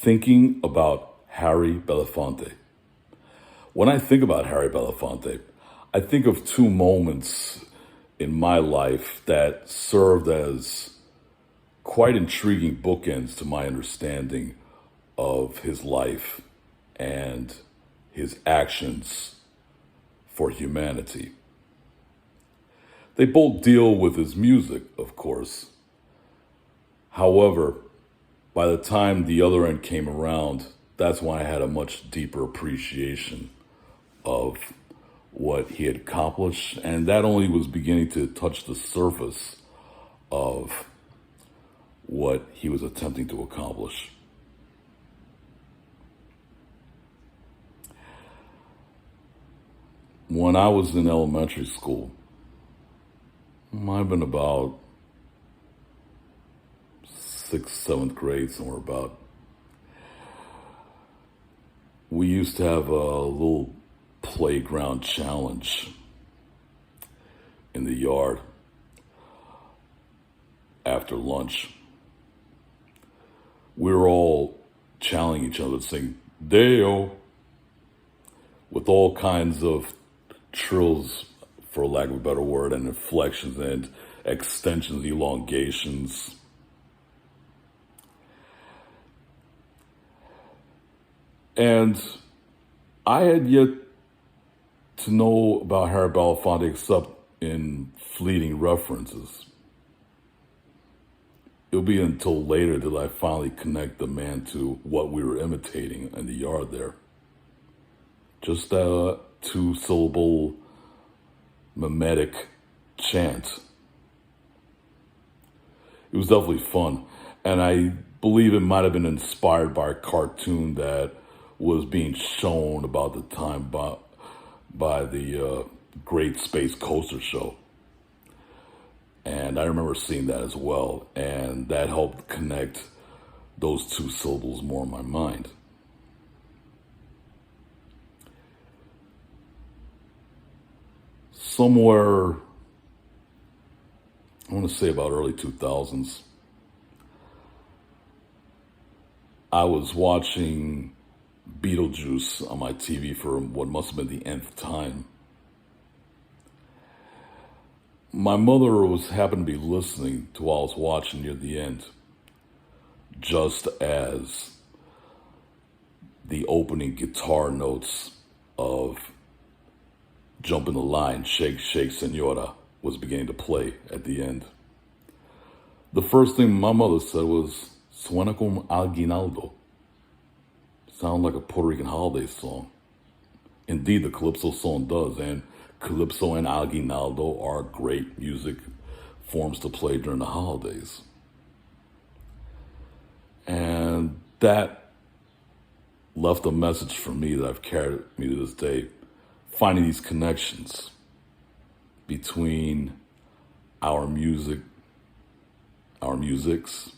Thinking about Harry Belafonte. When I think about Harry Belafonte, I think of two moments in my life that served as quite intriguing bookends to my understanding of his life and his actions for humanity. They both deal with his music, of course. However, by the time the other end came around, that's when I had a much deeper appreciation of what he had accomplished, and that only was beginning to touch the surface of what he was attempting to accomplish. When I was in elementary school, it might have been about sixth, seventh grade, somewhere about, we used to have a little playground challenge in the yard after lunch. We were all challenging each other to sing Deo with all kinds of trills, for lack of a better word, and inflections and extensions, elongations. And I had yet to know about Harry Belafonte except in fleeting references. It'll be until later that I finally connect the man to what we were imitating in the yard there. Just a two-syllable mimetic chant. It was definitely fun. And I believe it might have been inspired by a cartoon that was being shown about the time by the Great Space Coaster Show. And I remember seeing that as well, and that helped connect those two syllables more in my mind. Somewhere, I want to say about early 2000s, I was watching Beetlejuice on my TV for what must have been the nth time. My mother happened to be listening to while I was watching near the end, just as the opening guitar notes of Jump in the Line, Shake, Shake, Senora, was beginning to play at the end. The first thing my mother said was, Suena como aguinaldo. Sound like a Puerto Rican holiday song. Indeed, the Calypso song does, and Calypso and aguinaldo are great music forms to play during the holidays. And that left a message for me that I've carried with me to this day, finding these connections between our music, our musics,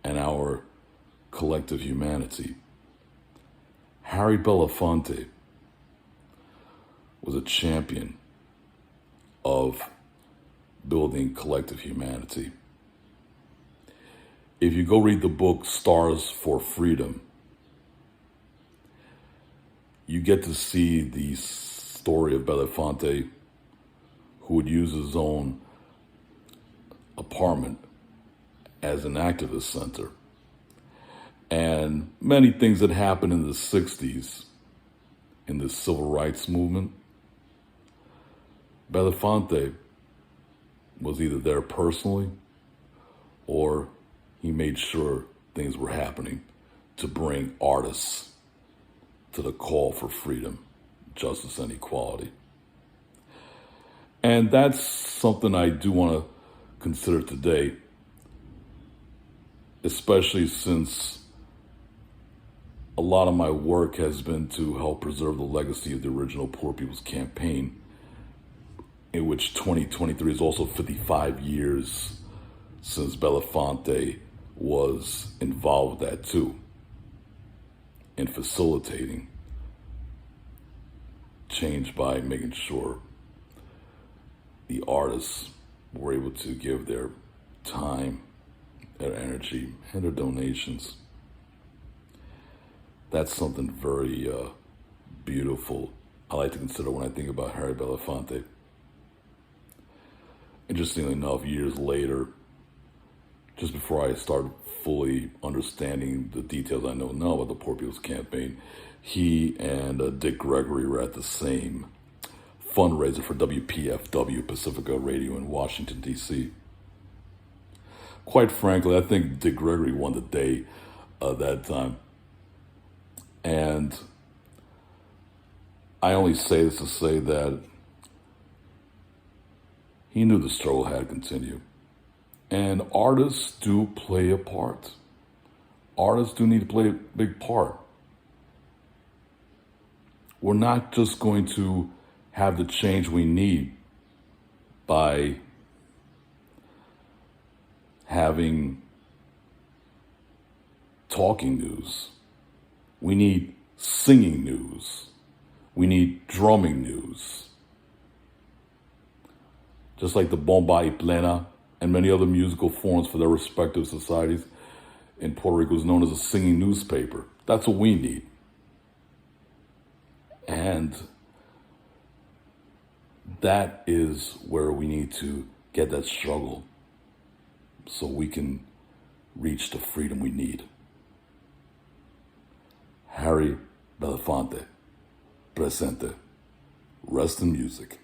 and our collective humanity. Harry Belafonte was a champion of building collective humanity. If you go read the book Stars for Freedom, you get to see the story of Belafonte, who would use his own apartment as an activist center. And many things that happened in the 60s in the civil rights movement, Belafonte was either there personally or he made sure things were happening to bring artists to the call for freedom, justice, and equality. And that's something I do want to consider today, especially since a lot of my work has been to help preserve the legacy of the original Poor People's Campaign, in which 2023 is also 55 years since Belafonte was involved with that too, in facilitating change by making sure the artists were able to give their time, their energy, and their donations. That's something very beautiful I like to consider when I think about Harry Belafonte. Interestingly enough, years later, just before I started fully understanding the details I know now about the Poor People's Campaign, he and Dick Gregory were at the same fundraiser for WPFW, Pacifica Radio in Washington, D.C. Quite frankly, I think Dick Gregory won the day that time. And I only say this to say that he knew the struggle had to continue. And artists do play a part. Artists do need to play a big part. We're not just going to have the change we need by having talking news. We need singing news. We need drumming news. Just like the Bomba y Plena and many other musical forms for their respective societies in Puerto Rico is known as a singing newspaper. That's what we need. And that is where we need to get that struggle so we can reach the freedom we need. Harry Belafonte, Presente. Rest in music.